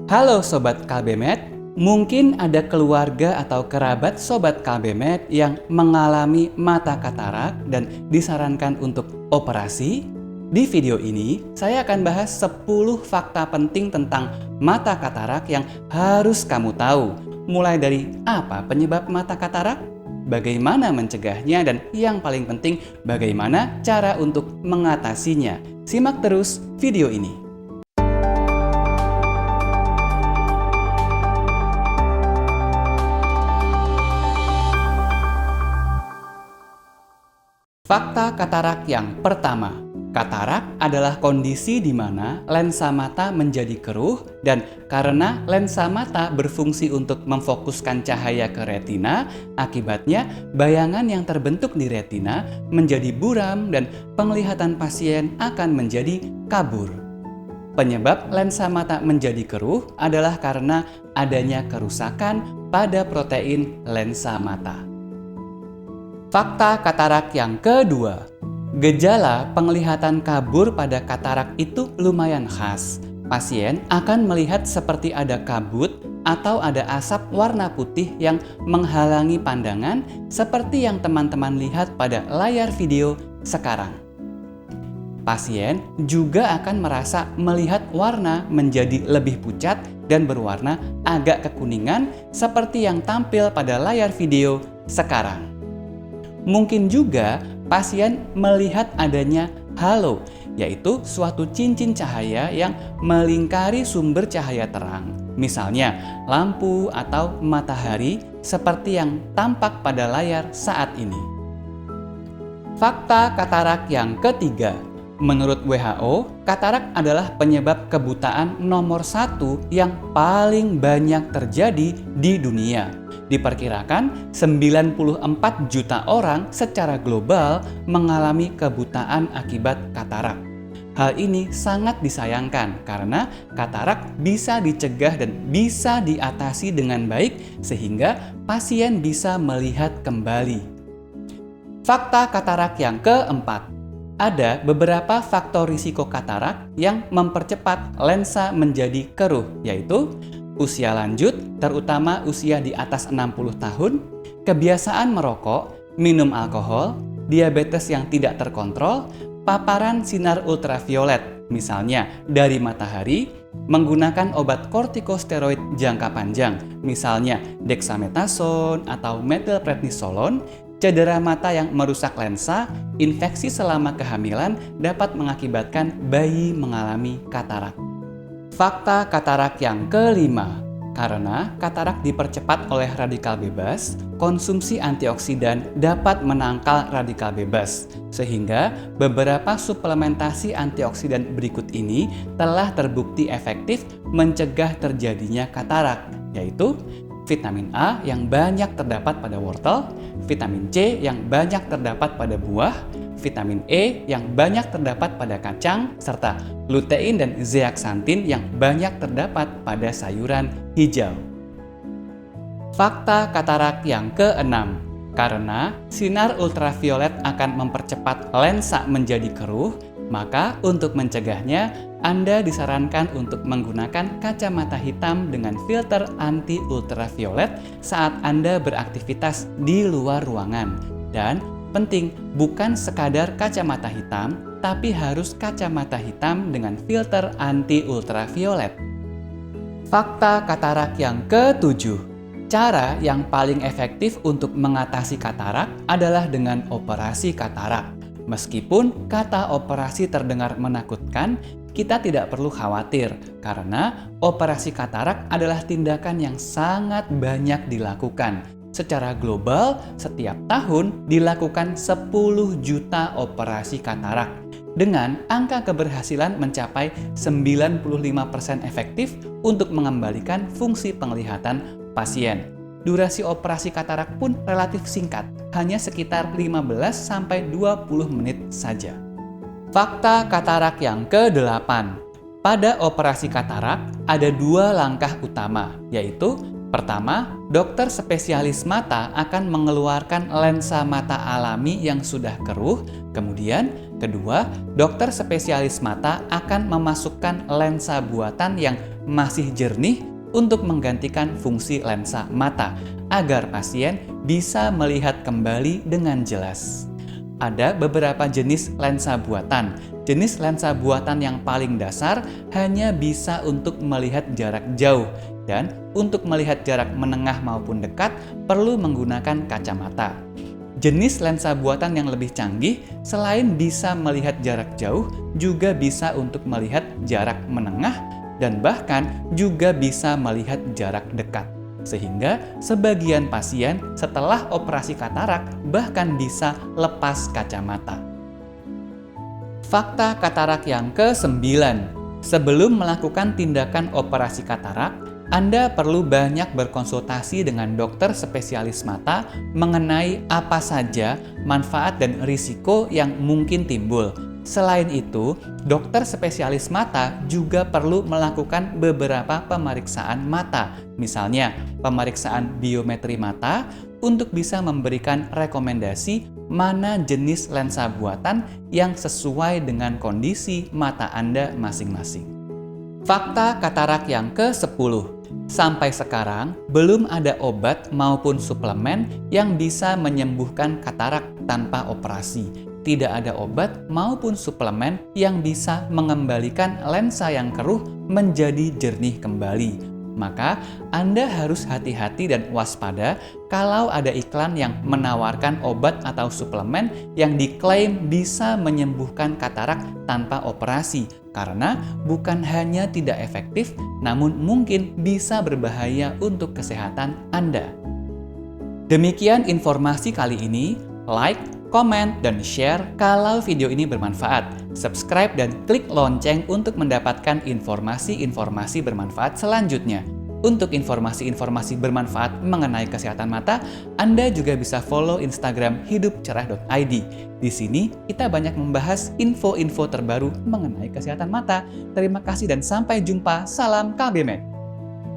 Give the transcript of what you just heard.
Halo Sobat Kalbemet, mungkin ada keluarga atau kerabat Sobat Kalbemet yang mengalami mata katarak dan disarankan untuk operasi. Di video ini, saya akan bahas 10 fakta penting tentang mata katarak yang harus kamu tahu. Mulai dari apa penyebab mata katarak, bagaimana mencegahnya, dan yang paling penting, bagaimana cara untuk mengatasinya. Simak terus video ini. Fakta katarak yang pertama, katarak adalah kondisi di mana lensa mata menjadi keruh dan karena lensa mata berfungsi untuk memfokuskan cahaya ke retina, akibatnya bayangan yang terbentuk di retina menjadi buram dan penglihatan pasien akan menjadi kabur. Penyebab lensa mata menjadi keruh adalah karena adanya kerusakan pada protein lensa mata. Fakta katarak yang kedua, gejala penglihatan kabur pada katarak itu lumayan khas. Pasien akan melihat seperti ada kabut atau ada asap warna putih yang menghalangi pandangan seperti yang teman-teman lihat pada layar video sekarang. Pasien juga akan merasa melihat warna menjadi lebih pucat dan berwarna agak kekuningan seperti yang tampil pada layar video sekarang. Mungkin juga pasien melihat adanya halo, yaitu suatu cincin cahaya yang melingkari sumber cahaya terang. Misalnya lampu atau matahari seperti yang tampak pada layar saat ini. Fakta katarak yang ketiga, menurut WHO, katarak adalah penyebab kebutaan nomor 1 yang paling banyak terjadi di dunia. Diperkirakan 94 juta orang secara global mengalami kebutaan akibat katarak. Hal ini sangat disayangkan karena katarak bisa dicegah dan bisa diatasi dengan baik sehingga pasien bisa melihat kembali. Fakta katarak yang keempat, ada beberapa faktor risiko katarak yang mempercepat lensa menjadi keruh, yaitu usia lanjut, terutama usia di atas 60 tahun, kebiasaan merokok, minum alkohol, diabetes yang tidak terkontrol, paparan sinar ultraviolet, misalnya dari matahari, menggunakan obat kortikosteroid jangka panjang, misalnya dexamethasone atau methylprednisolone, cedera mata yang merusak lensa, infeksi selama kehamilan dapat mengakibatkan bayi mengalami katarak. Fakta katarak yang kelima, karena katarak dipercepat oleh radikal bebas, konsumsi antioksidan dapat menangkal radikal bebas, sehingga beberapa suplementasi antioksidan berikut ini telah terbukti efektif mencegah terjadinya katarak, yaitu vitamin A yang banyak terdapat pada wortel, vitamin C yang banyak terdapat pada buah, vitamin E yang banyak terdapat pada kacang, serta lutein dan zeaxanthin yang banyak terdapat pada sayuran hijau. Fakta katarak yang keenam, karena sinar ultraviolet akan mempercepat lensa menjadi keruh, maka untuk mencegahnya, Anda disarankan untuk menggunakan kacamata hitam dengan filter anti ultraviolet saat Anda beraktivitas di luar ruangan. Dan penting, bukan sekadar kacamata hitam, tapi harus kacamata hitam dengan filter anti ultraviolet. Fakta katarak yang ketujuh, cara yang paling efektif untuk mengatasi katarak adalah dengan operasi katarak. Meskipun kata operasi terdengar menakutkan, kita tidak perlu khawatir karena operasi katarak adalah tindakan yang sangat banyak dilakukan. Secara global, setiap tahun dilakukan 10 juta operasi katarak dengan angka keberhasilan mencapai 95% efektif untuk mengembalikan fungsi penglihatan pasien. Durasi operasi katarak pun relatif singkat, hanya sekitar 15-20 menit saja. Fakta katarak yang ke-8. Pada operasi katarak, ada 2 langkah utama, yaitu pertama, dokter spesialis mata akan mengeluarkan lensa mata alami yang sudah keruh, kemudian Kedua, dokter spesialis mata akan memasukkan lensa buatan yang masih jernih untuk menggantikan fungsi lensa mata agar pasien bisa melihat kembali dengan jelas. Ada beberapa jenis lensa buatan. Jenis lensa buatan yang paling dasar hanya bisa untuk melihat jarak jauh, dan untuk melihat jarak menengah maupun dekat perlu menggunakan kacamata. Jenis lensa buatan yang lebih canggih selain bisa melihat jarak jauh, juga bisa untuk melihat jarak menengah dan bahkan juga bisa melihat jarak dekat. Sehingga sebagian pasien setelah operasi katarak bahkan bisa lepas kacamata. Fakta katarak yang ke-9. Sebelum melakukan tindakan operasi katarak, Anda perlu banyak berkonsultasi dengan dokter spesialis mata mengenai apa saja manfaat dan risiko yang mungkin timbul. Selain itu, dokter spesialis mata juga perlu melakukan beberapa pemeriksaan mata, misalnya pemeriksaan biometri mata untuk bisa memberikan rekomendasi mana jenis lensa buatan yang sesuai dengan kondisi mata Anda masing-masing. Fakta katarak yang ke-10. Sampai sekarang, belum ada obat maupun suplemen yang bisa menyembuhkan katarak tanpa operasi. Tidak ada obat maupun suplemen yang bisa mengembalikan lensa yang keruh menjadi jernih kembali. Maka, Anda harus hati-hati dan waspada kalau ada iklan yang menawarkan obat atau suplemen yang diklaim bisa menyembuhkan katarak tanpa operasi, karena bukan hanya tidak efektif, namun mungkin bisa berbahaya untuk kesehatan Anda. Demikian informasi kali ini. Like, komen, dan share kalau video ini bermanfaat. Subscribe dan klik lonceng untuk mendapatkan informasi-informasi bermanfaat selanjutnya. Untuk informasi-informasi bermanfaat mengenai kesehatan mata, Anda juga bisa follow Instagram hidupcerah.id. Di sini kita banyak membahas info-info terbaru mengenai kesehatan mata. Terima kasih dan sampai jumpa. Salam KBMed.